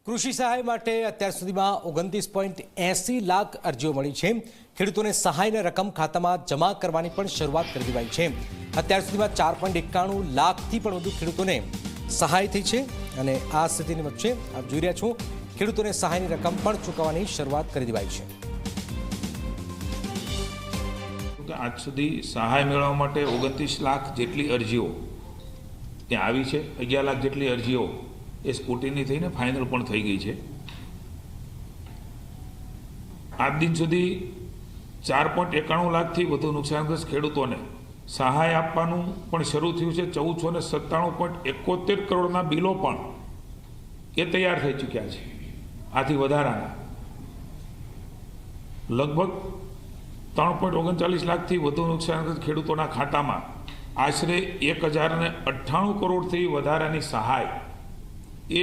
કૃષિ સહાય માટે અત્યાર સુધીમાં 29.80 લાખ અરજીઓ મળી છે। ખેડૂતોને સહાયની રકમ ખાતામાં જમા કરવાની પણ શરૂઆત કરી દેવાઈ છે। અત્યાર સુધીમાં 4.91 લાખથી પણ વધુ ખેડૂતોને સહાય થઈ છે અને આ સ્થિતિની વચ્ચે આપ જોઈ રહ્યા છો ખેડૂતોને સહાયની રકમ પણ ચૂકવવાની શરૂઆત કરી દેવાઈ છે। આજ સુધી સહાય મેળવવા માટે 29 લાખ જેટલી અરજીઓ ત્યાં આવી છે। 11 લાખ જેટલી અરજીઓ એ સ્કૂટીની થઈને ફાઇનલ પણ થઈ ગઈ છે। આજ દિન સુધી 4.91 લાખથી વધુ નુકસાનગ્રસ્ત ખેડૂતોને સહાય આપવાનું પણ શરૂ થયું છે। 1497.71 કરોડના બિલો પણ એ તૈયાર થઈ ચૂક્યા છે। આથી વધારાના લગભગ 3.39 લાખથી વધુ નુકસાનગ્રસ્ત ખેડૂતોના ખાતામાં આશરે 1098 કરોડથી વધારાની સહાય એ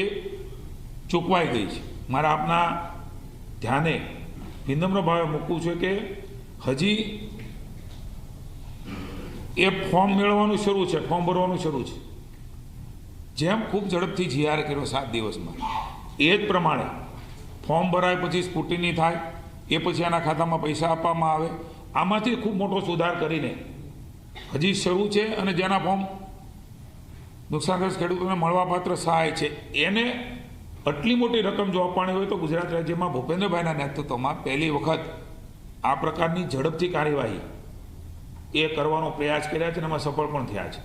ચૂકવાઈ ગઈ છે। મારા આપના ધ્યાને વિનમ્ર ભાવે મૂકવું છે કે હજી એ ફોર્મ મેળવવાનું શરૂ છે, ફોર્મ ભરવાનું શરૂ છે। જેમ ખૂબ ઝડપથી જીઆર કર્યો 7 દિવસમાં એ જ પ્રમાણે ફોર્મ ભરાય પછી સ્કૂટીની થાય, એ પછી આના ખાતામાં પૈસા આપવામાં આવે। આમાંથી ખૂબ મોટો સુધાર કરીને હજી શરૂ છે અને જેના ફોર્મ નુકસાનગ્રસ્ત ખેડૂતોને મળવાપાત્ર સહાય છે એને આટલી મોટી રકમ જો આપવાની હોય તો ગુજરાત રાજ્યમાં ભૂપેન્દ્રભાઈના નેતૃત્વમાં પહેલી વખત આ પ્રકારની ઝડપથી કાર્યવાહી એ કરવાનો પ્રયાસ કર્યા છે અને એમાં સફળ પણ થયા છે।